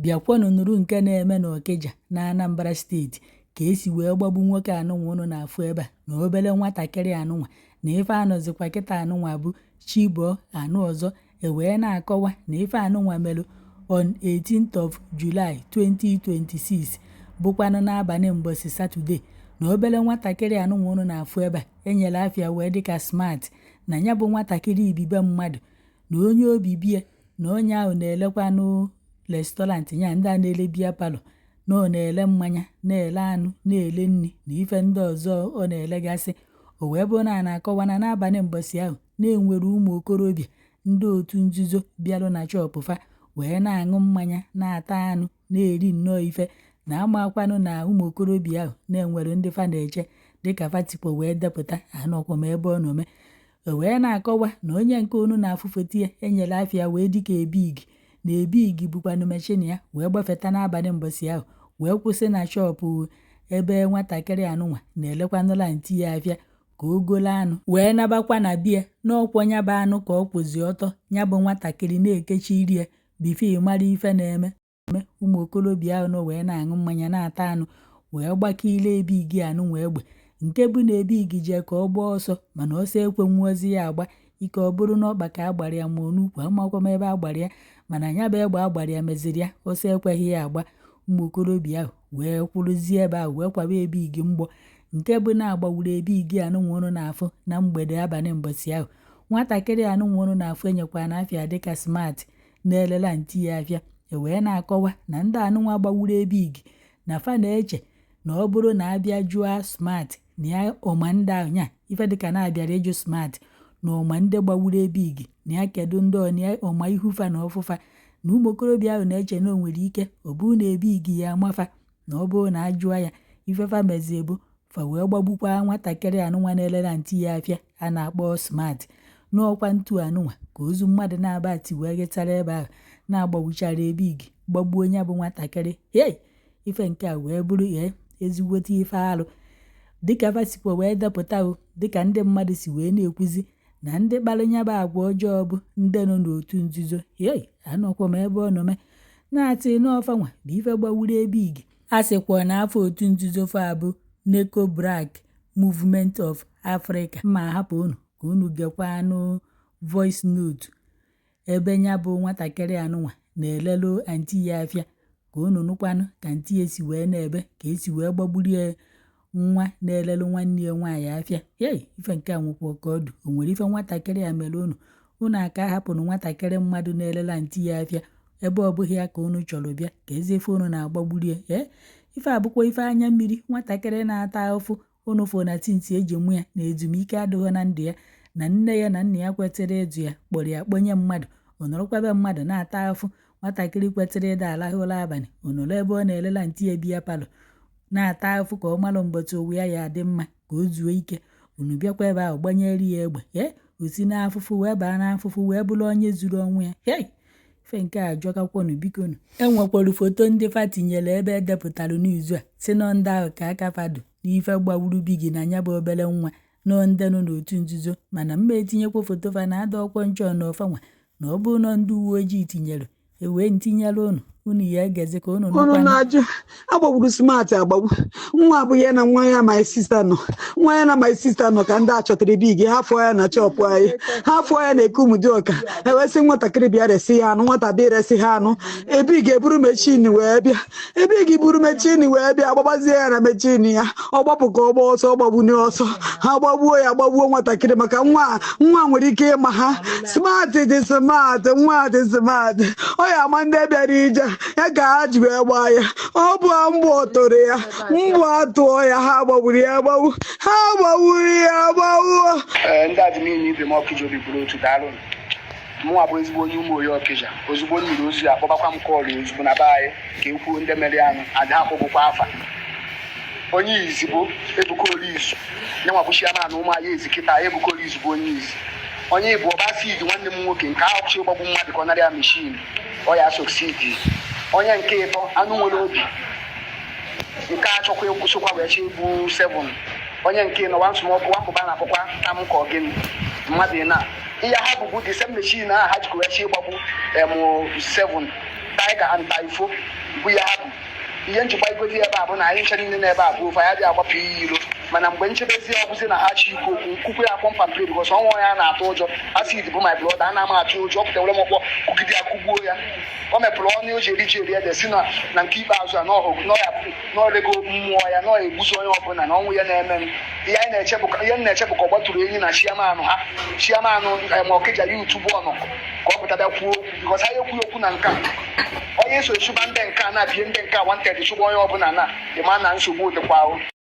bịakwanụ nụrụ nke na-eme n'Ọkịja na Anambra steeti ka esi wee gbagbu nwoke anụnwa ụnụ na-afụ ebe a na obere nwatakịrị anụnwa na ife anọzikwa kịta anụnwa bụ Chibụọ anụ ọzọ wee na-akọwa na ife anụnwa melụ on 18th of July 2026 bụkwanụ n'abalị mbọsị Satọde na obere nwatakịrị anụnwa ụnụ na-afụ ebe a enyere afịa wee dịka Smart na ya bụ nwatakịrị ibibe mmadụ na onye obibie na onye ahụ na-elekwanụ restọrantị ya ndị a na-ele biya palọ na ọ na-ele mmanya na-ele anụ na-ele nri na ife ndị ọzọ ọ na-elegasị. O wee bụ na na-akọwa na n'abalị mbọsị ahụ na-enwere ụmụ okorobịa ndị otu nzuzo bịalụ na chọpụ fa wee na-aṅụ mmanya na-ata anụ na-eri nnọọ ife na amakwanụ na ụmụ okorobịa ahụ na-enwere ndị fa na-eche dịka Fatipo wee depụta anọkwa m ebe ọ nọme. O wee na-akọwa na onye nke unu na-afụfeta ya enyere afịa wee dịka Ebigi na Ebigi bụkwanụ mechin ya wee gbafeta n'abalị mbọsị ahụ wee kwụsị na shọpụ ebe nwatakịrị anụnwa na-elekwanụla nti ya afịa ka o golo anụ wee nabakwa na bie n'ọkwọ nyaba anụ ka ọ kwụzi ọtọ nyabụ nwatakịrị na-ekechi iri ya bifo mara ife na-eme. Ụmụ okorobịa ahụ nọ wee na-aṅụ mmanya na-ata anụ wee gbakile Ebigi anụnwa egbe nke bụ na Ebigi jee ka ọ gbaa ọsọ mana ọsọ ekwenwuozi ya agba ike ọ bụrụ na ọkpa ka agbara ya ma onukwu amakwa m ebe agbara ya mana ya bụ egbe agbara ya meziri ya ọsọ ekweghị ya agba. Ụmụ okorobịa ahụ wee kwụrụzie ebe ahụ wee kwaba Ebigi mgbọ nke bụ na agbagburu Ebigi anụnwa ụnụ na-afụ na mgbede abalị mbọsị ahụ. Nwatakịrị anụnwa ụnụ na-afụ enyekwa na afịa dịka Smart na-elela nti ya afịa wee na-akọwa na ndị anụnwa gbagburu Ebigi na fa na-eche na ọ bụrụ na abịa jụọ Smart na ya ọma ndị ahụ nya ife dịka na-abịara ịjụ Smart na ọma ndị gbagburu Ebigi na ya kedu ndị ọna ọma ihufa na ọfụfa na ụmụ okorobịa ahụ na-eche na o nwere ike ọ bụrụ na Ebigi ya amafa na ọ bụrụ na ajụọ ya ifefa mezie bụ fa wee gbagbukwa nwatakịrị anụnwa na-elela nti ya afịa a na-akpọ Smart n'ọkwa ntu anụnwa ka ozu mmadụ na-abati wee getara ebe ahụ na-agbagbuchara Ebigi gbagbuo onye bụ nwatakịrị. Ife nke a wee bụrụ ezigbote ife alụ dịka Fatipo wee depụta dịka ndị mmadụ si wee na-ekwuzi na ndị kpara nya bụ agwa ọjọọ bụ ndị nọ n'otu nzuzo anọkwa m ebe ọ nọme na-atị n'ọfanwa bụ ife gbagburu Ebigi a sịkwa na afọ otu nzuzo fa bụ Neko Black Movement of Africa ma hapụ unu ka unu gekwa anụ voice note ebe nya bụ nwatakịrị anụnwa na-elelu anti ya afịa ka unu nụkwanụ ka nti ya si wee na-ebe ka esi wee gbagburu ya nwa na-elelu nwanne ya nwaanyị afịa. Ife nke a nwekwa ka ọ dị o nwere ife nwatakịrị ya mere unu aka hapụrụ nwatakịrị mmadụ na-elela nti ya afịa ebe ọ bụghị ya ka unu chọrọ bịa ka ezi ife unu na-agbagburu ya. Ife abụkwa ife anya mmiri nwatakịrị na-ata ahụfụ unu fụ na tinti eji mụ ya na ezumike adịghị na ndụ ya na nne ya na nna ya kwetara ịdụ ya kpọrọ ya kponye mmadụ onọrọkwabe mmadụ na-ata ahụfụ. Nwatakịrị kwetara ịda alahụla abalị onọrọ ebe ọ na-elela nti ya biya palọ na-ata ahụfụ ka ọ malụ mbọtụ owu ya adị mma ka o zuo ike unu bịakwa ebe ahụ gbanyere ya egbe osi n'afụfụ wee baa n'afụfụ wee bụrụ onye zuru ọnwụ ya. Ife nke a jọkakwanu bikonu. Enwekwara foto ndị fa tinyere ebe edepụtara n'izu a si nọ ndị ahụ ka aka fadu n'ife gbagburu Bigi na nya bụ obere nwa nọ ndị nọ n'otu nzuzo mana mma etinyekwa foto fa na ada ọkwọ nchọ na ọfanwa na ọ bụrụ na ndị uwe ojii tinyere wee ntinyere unu ya egezi ka unu na-ajụ agbagburu Smart agbagbu nwa abụ ya na nwa ya my sister nọ ka ndị a chọtara Bigi ha fụọ ya na chọpụ anyị ha fụọ ya na Ekumudioka ewesị nwatakịrị bịa resi ha anụ nwata bịa resi ha anụ Ebigi eburu mechin wee bịa agbagbazie ya na mechin ya ọ gbapụ ka ọ gba ọsọ ọ gbagbu n'ọsọ ha gbagbuo ya gbagbuo nwatakịrị maka nwa nwere ike ịma ha Smart dị smart nwa dị smart ọ ya ama ndị bịara ije ya ka ha ji wee gbaa ya ọ bụ mgbụ tụrụ ya mgbụ atụọ ya ha gbagburu ya agbagbu ndị a dị niile ibe m Ọkịja obi bụrụ otu daalụ mụnwa bụ ezigbo onye ụmụ oyi Ọkịja ozugbo nyere ozu ya kpọbakwa m kọọlụ ozugbo na be anyị ka e kwuo ndị mere anyị adị akpọgbukwa afa onye izi bụ Ebuka Olizu nyenwa bụ chairman na ụmụ anyị ezikịta Ebuka Olizu bụ onye izi onye bụ Ọbasid nwanne m nwoke nke ahụchi ịgbagbu mmadụ ka ọ narị ya meshin ọ ya soksidi onye nke ịtọ anụ nwere obi nke achọkwa ịkwụsịkwa wee chi bụ 7 onye nke nọ wansụmọkụ wakụba na akwụkwa tam ka ọ gịnị mmadụ na ihe ha bụbu the same machine ha jikwa wee chi ịgbagbu 7 anti-tiger anti-ifo bụ ya ha bụ ihe njikwa igodi ebe a bụ na anyị nche niile n'ebe a bụ ofe ya dị agbapụ iyi ilo mana mgbe nchebezi ọbụzi na ha chi ikwu okwu nkwukwe ya kpọmpa mpe bikọs ọnwa ya na-atụ ụjọ acid bụ my blood ana m atụ ụjọ ọ pụtawere m ọkpọ kụgide ya kụgbuo ya o mepụrụ ọnụ o ji eri ede si na nke ikpeazụ a n'ọrego mmụọ ya nọ egbuzi onye ọbụla na ọnwụ ya na-eme m ihe m na-eche bụ ka ọ gbatụrụ enyi na chiamanụ ma Okija ya utubu ọnọkọ ka ọ pụtabịa kwuo okwu bikọs ha ekwughị okwu na nke a onye so echụba ndị nke a na-abịa ndị nke a wanted chụgba onye ọbụla na ịma na nsogbu dịkwa ahụ